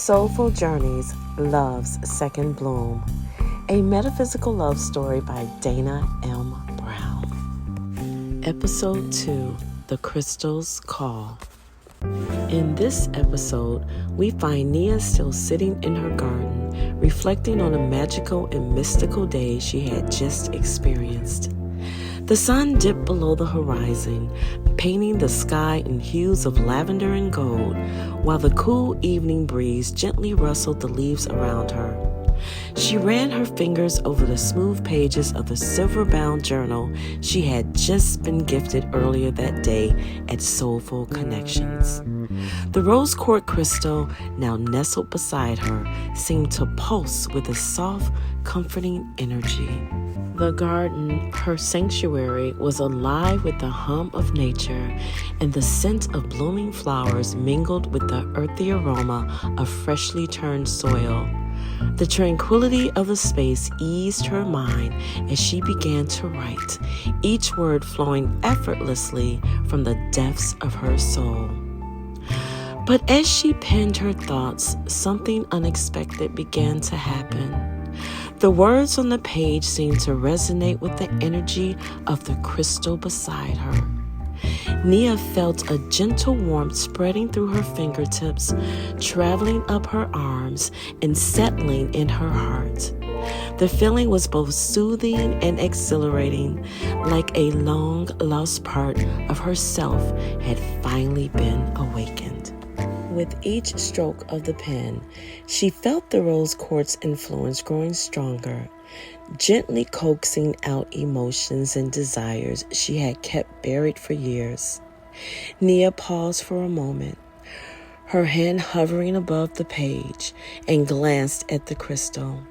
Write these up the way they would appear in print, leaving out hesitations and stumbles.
Soulful Journeys, Love's Second Bloom, a metaphysical love story by Dana M. Brown. Episode 2, The Crystal's Call. In this episode, we find Nia still sitting in her garden, reflecting on a magical and mystical day she had just experienced. The sun dipped below the horizon, painting the sky in hues of lavender and gold, while the cool evening breeze gently rustled the leaves around her. She ran her fingers over the smooth pages of the silver-bound journal she had just been gifted earlier that day at Soulful Connections. The rose quartz crystal, now nestled beside her, seemed to pulse with a soft, comforting energy. The garden, her sanctuary, was alive with the hum of nature, and the scent of blooming flowers mingled with the earthy aroma of freshly turned soil. The tranquility of the space eased her mind as she began to write, each word flowing effortlessly from the depths of her soul. But as she penned her thoughts, something unexpected began to happen. The words on the page seemed to resonate with the energy of the crystal beside her. Nia felt a gentle warmth spreading through her fingertips, traveling up her arms and settling in her heart. The feeling was both soothing and exhilarating, like a long-lost part of herself had finally been awakened. With each stroke of the pen, she felt the rose quartz influence growing stronger, gently coaxing out emotions and desires she had kept buried for years. Nia paused for a moment, her hand hovering above the page, and glanced at the crystal.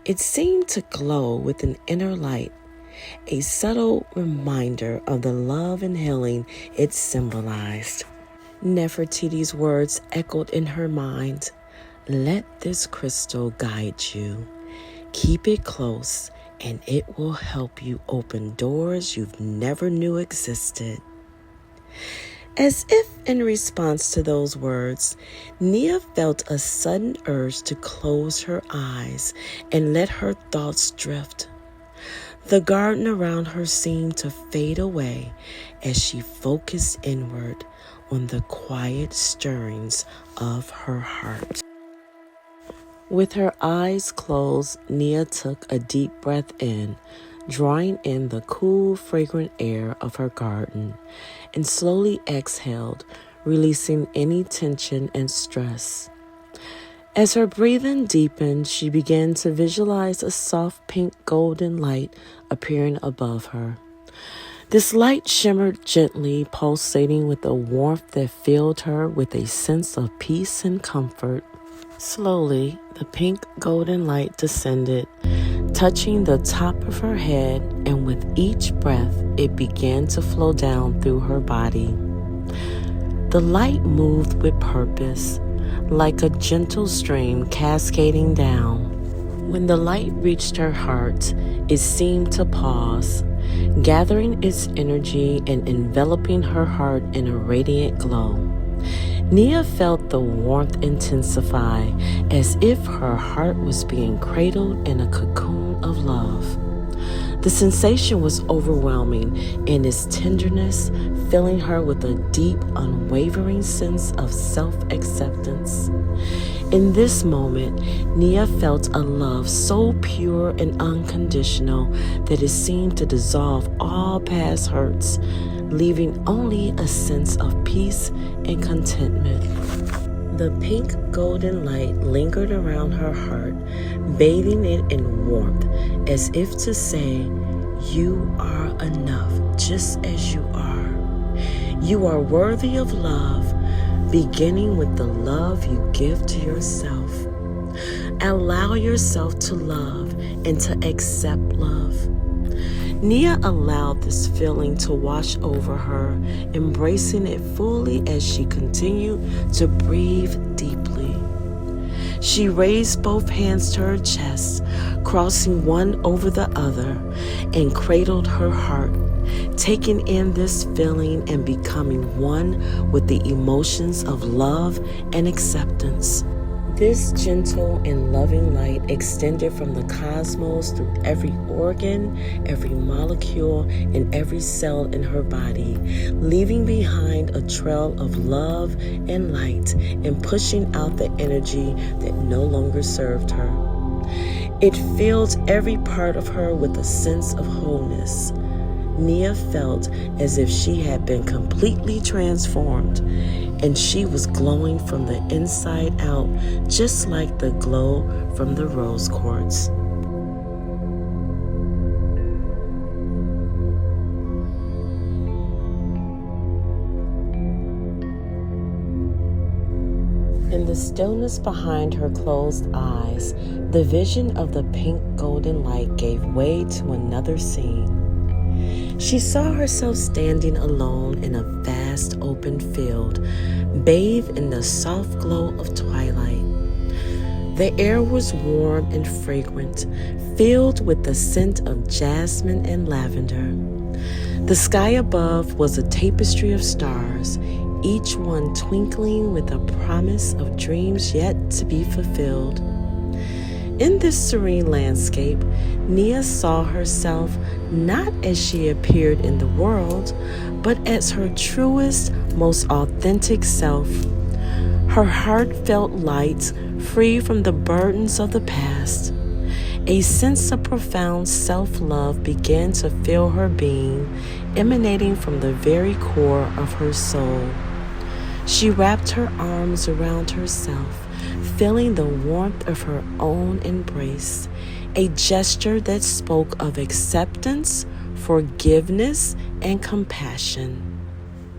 It seemed to glow with an inner light, a subtle reminder of the love and healing it symbolized. Nefertiti's words echoed in her mind. Let this crystal guide you. Keep it close, and it will help you open doors you've never knew existed. As if in response to those words, Nia felt a sudden urge to close her eyes and let her thoughts drift. The garden around her seemed to fade away as she focused inward on the quiet stirrings of her heart. With her eyes closed, Nia took a deep breath in, drawing in the cool, fragrant air of her garden, and slowly exhaled, releasing any tension and stress. As her breathing deepened, she began to visualize a soft pink golden light appearing above her. This light shimmered gently, pulsating with a warmth that filled her with a sense of peace and comfort. Slowly, the pink golden light descended, touching the top of her head, and with each breath, it began to flow down through her body. The light moved with purpose, like a gentle stream cascading down. When the light reached her heart, it seemed to pause, gathering its energy and enveloping her heart in a radiant glow. Nia felt the warmth intensify, as if her heart was being cradled in a cocoon of love. The sensation was overwhelming in its tenderness, filling her with a deep, unwavering sense of self-acceptance. In this moment, Nia felt a love so pure and unconditional that it seemed to dissolve all past hurts, leaving only a sense of peace and contentment. The pink golden light lingered around her heart, bathing it in warmth, as if to say, "You are enough just as you are. You are worthy of love, beginning with the love you give to yourself. Allow yourself to love and to accept love." Nia allowed this feeling to wash over her, embracing it fully as she continued to breathe deeply. She raised both hands to her chest, crossing one over the other, and cradled her heart, taking in this feeling and becoming one with the emotions of love and acceptance. This gentle and loving light extended from the cosmos through every organ, every molecule, and every cell in her body, leaving behind a trail of love and light and pushing out the energy that no longer served her. It filled every part of her with a sense of wholeness. Nia felt as if she had been completely transformed, and she was glowing from the inside out, just like the glow from the rose quartz. In the stillness behind her closed eyes, the vision of the pink golden light gave way to another scene. She saw herself standing alone in a vast open field, bathed in the soft glow of twilight. The air was warm and fragrant, filled with the scent of jasmine and lavender. The sky above was a tapestry of stars, each one twinkling with a promise of dreams yet to be fulfilled. In this serene landscape, Nia saw herself not as she appeared in the world, but as her truest, most authentic self. Her heart felt light, free from the burdens of the past. A sense of profound self-love began to fill her being, emanating from the very core of her soul. She wrapped her arms around herself, feeling the warmth of her own embrace, a gesture that spoke of acceptance, forgiveness, and compassion.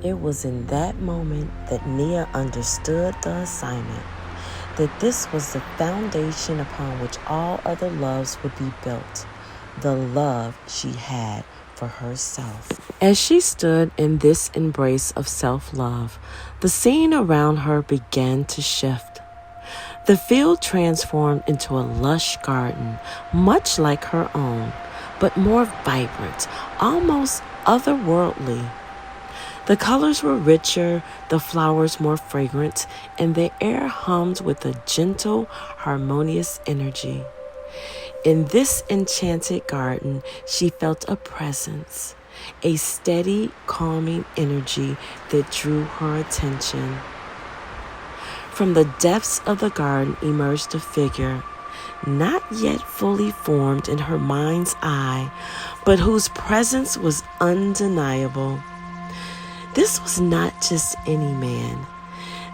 It was in that moment that Nia understood the assignment, that this was the foundation upon which all other loves would be built, the love she had for herself. As she stood in this embrace of self-love, the scene around her began to shift. The field transformed into a lush garden, much like her own, but more vibrant, almost otherworldly. The colors were richer, the flowers more fragrant, and the air hummed with a gentle, harmonious energy. In this enchanted garden, she felt a presence, a steady, calming energy that drew her attention. From the depths of the garden emerged a figure, not yet fully formed in her mind's eye, but whose presence was undeniable. This was not just any man.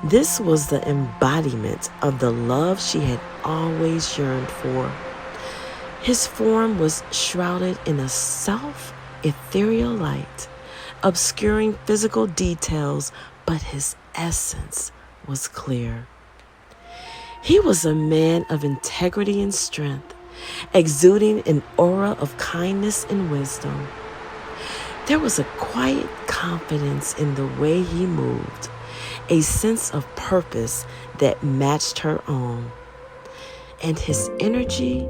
This was the embodiment of the love she had always yearned for. His form was shrouded in a soft, ethereal light, obscuring physical details, but his essence was clear. He was a man of integrity and strength, exuding an aura of kindness and wisdom. There was a quiet confidence in the way he moved, a sense of purpose that matched her own. And his energy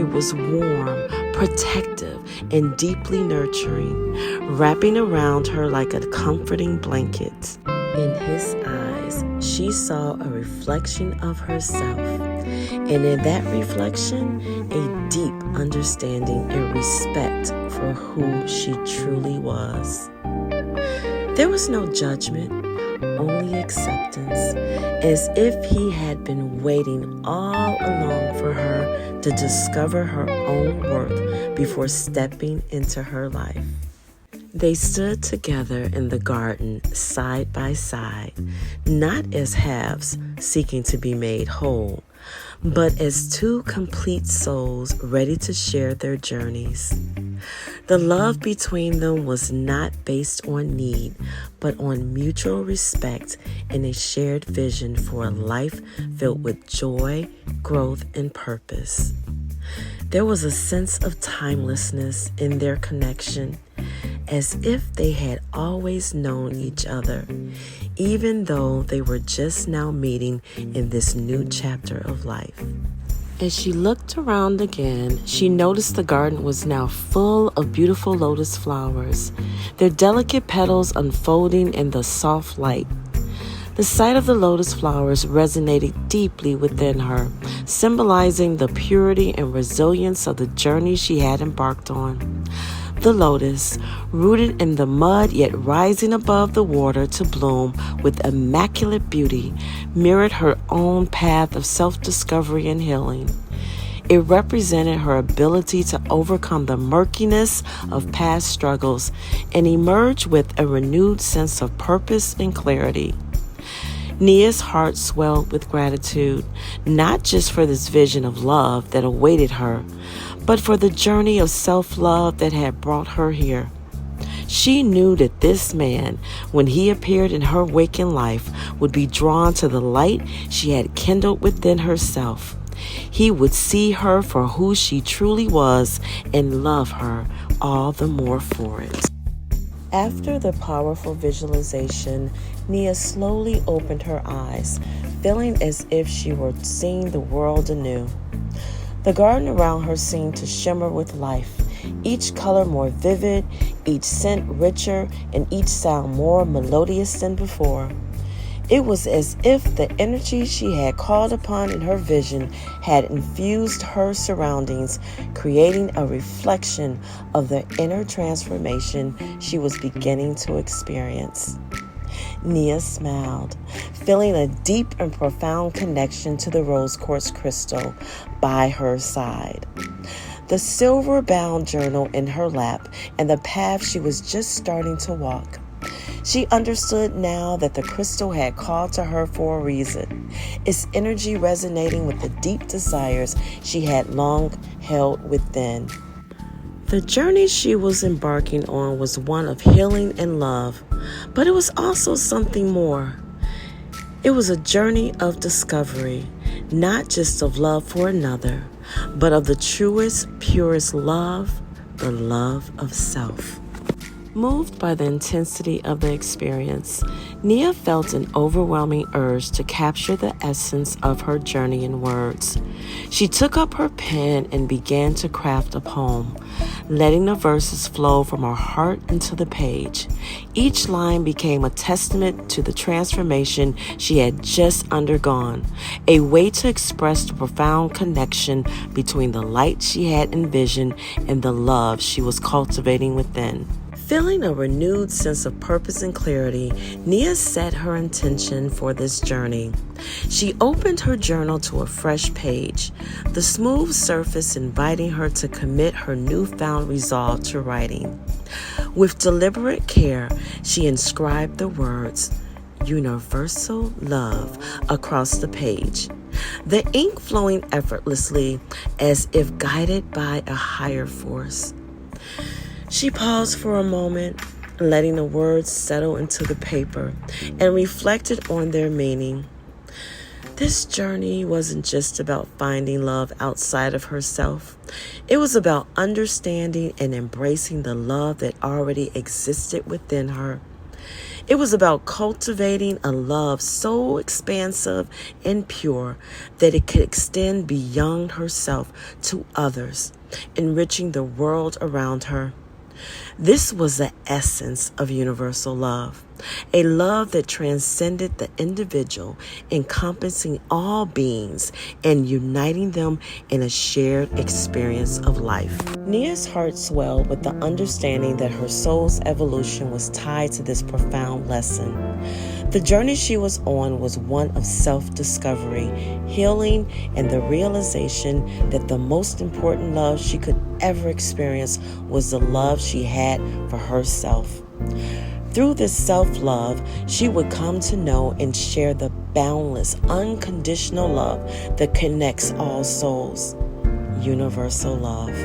was warm, protective, and deeply nurturing, wrapping around her like a comforting blanket. In his eyes, she saw a reflection of herself, and in that reflection, a deep understanding and respect for who she truly was. There was no judgment, only acceptance, as if he had been waiting all along for her to discover her own worth before stepping into her life. They stood together in the garden, side by side, not as halves seeking to be made whole, but as two complete souls ready to share their journeys. The love between them was not based on need, but on mutual respect and a shared vision for a life filled with joy, growth, and purpose. There was a sense of timelessness in their connection, as if they had always known each other, even though they were just now meeting in this new chapter of life. As she looked around again, she noticed the garden was now full of beautiful lotus flowers, their delicate petals unfolding in the soft light. The sight of the lotus flowers resonated deeply within her, symbolizing the purity and resilience of the journey she had embarked on. The lotus, rooted in the mud yet rising above the water to bloom with immaculate beauty, mirrored her own path of self-discovery and healing. It represented her ability to overcome the murkiness of past struggles and emerge with a renewed sense of purpose and clarity. Nia's heart swelled with gratitude, not just for this vision of love that awaited her, but for the journey of self-love that had brought her here. She knew that this man, when he appeared in her waking life, would be drawn to the light she had kindled within herself. He would see her for who she truly was and love her all the more for it. After the powerful visualization, Nia slowly opened her eyes, feeling as if she were seeing the world anew. The garden around her seemed to shimmer with life, each color more vivid, each scent richer, and each sound more melodious than before. It was as if the energy she had called upon in her vision had infused her surroundings, creating a reflection of the inner transformation she was beginning to experience. Nia smiled, feeling a deep and profound connection to the rose quartz crystal by her side. The silver-bound journal in her lap and the path she was just starting to walk. She understood now that the crystal had called to her for a reason, its energy resonating with the deep desires she had long held within. The journey she was embarking on was one of healing and love, but it was also something more. It was a journey of discovery, not just of love for another, but of the truest, purest love, the love of self. Moved by the intensity of the experience, Nia felt an overwhelming urge to capture the essence of her journey in words. She took up her pen and began to craft a poem, letting the verses flow from her heart into the page. Each line became a testament to the transformation she had just undergone, a way to express the profound connection between the light she had envisioned and the love she was cultivating within. Feeling a renewed sense of purpose and clarity, Nia set her intention for this journey. She opened her journal to a fresh page, the smooth surface inviting her to commit her newfound resolve to writing. With deliberate care, she inscribed the words, "Universal Love," across the page, the ink flowing effortlessly as if guided by a higher force. She paused for a moment, letting the words settle into the paper, and reflected on their meaning. This journey wasn't just about finding love outside of herself. It was about understanding and embracing the love that already existed within her. It was about cultivating a love so expansive and pure that it could extend beyond herself to others, enriching the world around her. This was the essence of universal love, a love that transcended the individual, encompassing all beings and uniting them in a shared experience of life. Nia's heart swelled with the understanding that her soul's evolution was tied to this profound lesson. The journey she was on was one of self-discovery, healing, and the realization that the most important love she could ever experience was the love she had for herself. Through this self-love, she would come to know and share the boundless, unconditional love that connects all souls. Universal love.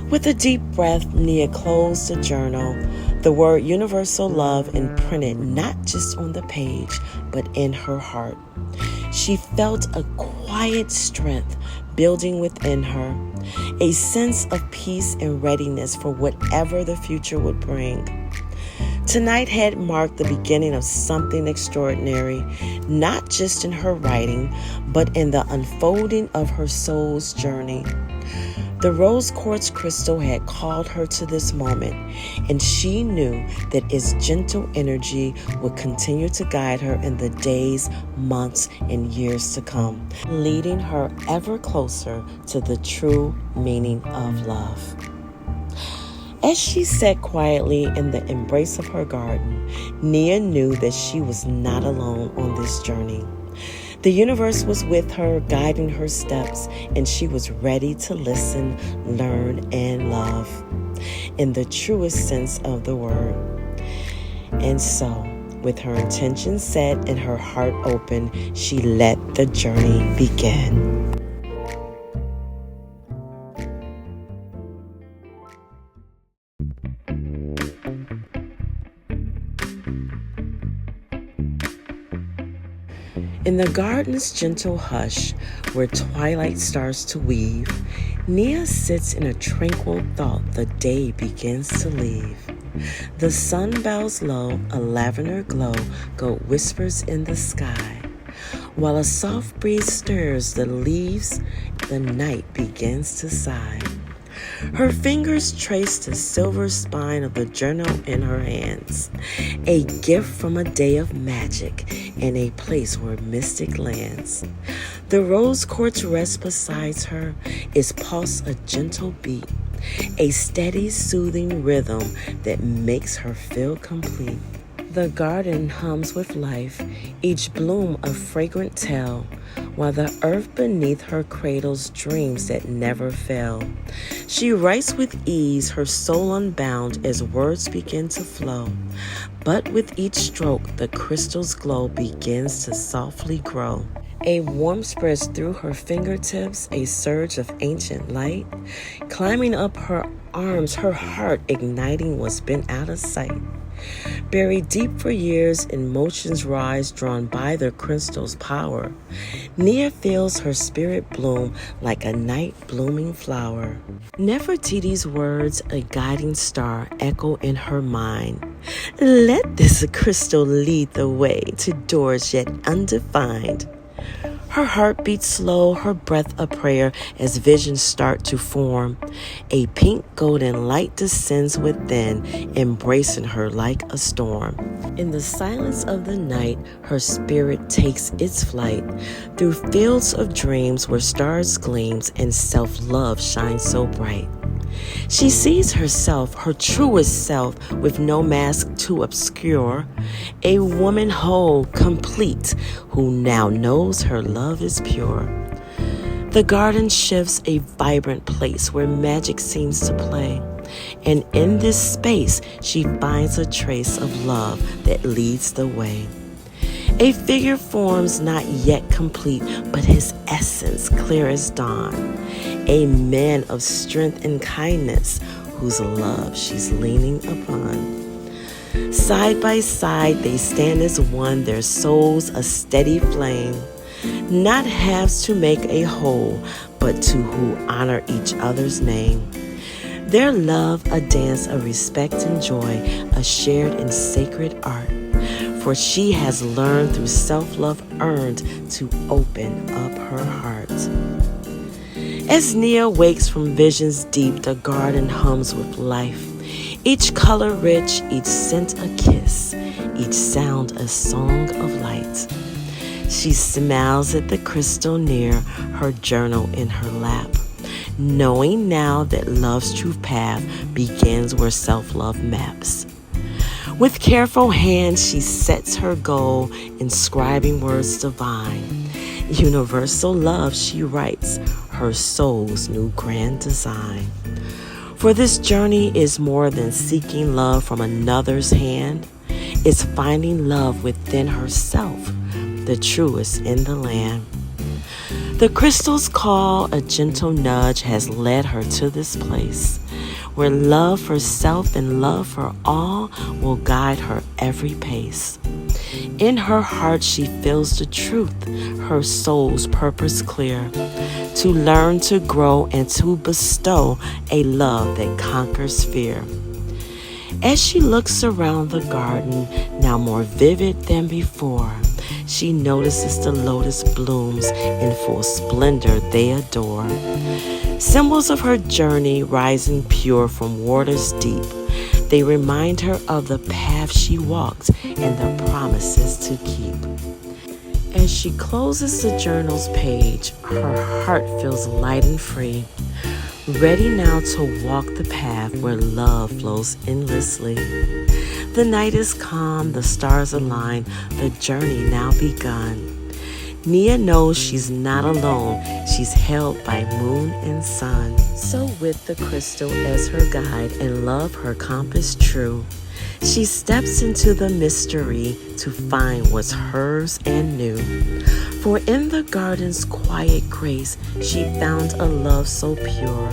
With a deep breath, Nia closed the journal, the word universal love imprinted not just on the page, but in her heart. She felt a quiet strength building within her, a sense of peace and readiness for whatever the future would bring. Tonight had marked the beginning of something extraordinary, not just in her writing, but in the unfolding of her soul's journey. The rose quartz crystal had called her to this moment, and she knew that its gentle energy would continue to guide her in the days, months, and years to come, leading her ever closer to the true meaning of love. As she sat quietly in the embrace of her garden, Nia knew that she was not alone on this journey. The universe was with her, guiding her steps, and she was ready to listen, learn, and love in the truest sense of the word. And so, with her intention set and her heart open, she let the journey begin. In the garden's gentle hush, where twilight starts to weave, Nia sits in a tranquil thought the day begins to leave. The sun bows low, a lavender glow whispers in the sky. While a soft breeze stirs the leaves, the night begins to sigh. Her fingers trace the silver spine of the journal in her hands, a gift from a day of magic and a place where mystic lands. The rose quartz rests beside her, its pulse a gentle beat, a steady, soothing rhythm that makes her feel complete. The garden hums with life, each bloom a fragrant tale, while the earth beneath her cradles dreams that never fail. She writes with ease, her soul unbound as words begin to flow. But with each stroke, the crystal's glow begins to softly grow. A warmth spreads through her fingertips, a surge of ancient light. Climbing up her arms, her heart igniting what's been out of sight. Buried deep for years, emotions rise, drawn by the crystal's power. Nia feels her spirit bloom like a night blooming flower. Nefertiti's words, a guiding star, echo in her mind. Let this crystal lead the way to doors yet undefined. Her heart beats slow, her breath a prayer as visions start to form. A pink golden light descends within, embracing her like a storm. In the silence of the night, her spirit takes its flight through fields of dreams where stars gleams and self-love shines so bright. She sees herself, her truest self, with no mask to obscure, a woman whole, complete, who now knows her love is pure. The garden shifts, a vibrant place where magic seems to play, and in this space she finds a trace of love that leads the way. A figure forms not yet complete, but his essence clear as dawn. A man of strength and kindness, whose love she's leaning upon. Side by side they stand as one, their souls a steady flame. Not halves to make a whole, but two who honor each other's name. Their love a dance of respect and joy, a shared and sacred art. For she has learned through self-love earned to open up her heart. As Nia wakes from visions deep, the garden hums with life. Each color rich, each scent a kiss, each sound a song of light. She smiles at the crystal near, her journal in her lap, knowing now that love's true path begins where self-love maps. With careful hands she sets her goal, inscribing words divine. Universal love she writes, her soul's new grand design. For this journey is more than seeking love from another's hand. It's finding love within herself, the truest in the land. The crystal's call, a gentle nudge, has led her to this place, where love for self and love for all will guide her every pace. In her heart she feels the truth, her soul's purpose clear, to learn, to grow, and to bestow a love that conquers fear. As she looks around the garden, now more vivid than before, She notices the lotus blooms in full splendor they adore. Symbols of her journey rising pure from waters deep. They remind her of the path she walked and the promises to keep. As she closes the journal's page, her heart feels light and free, ready now to walk the path where love flows endlessly. The night is calm, the stars align, the journey now begun. Nia knows she's not alone, she's held by moon and sun. So with the crystal as her guide and love her compass true, she steps into the mystery to find what's hers and new. For in the garden's quiet grace, she found a love so pure.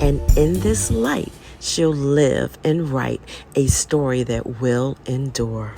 And in this light, she'll live and write a story that will endure.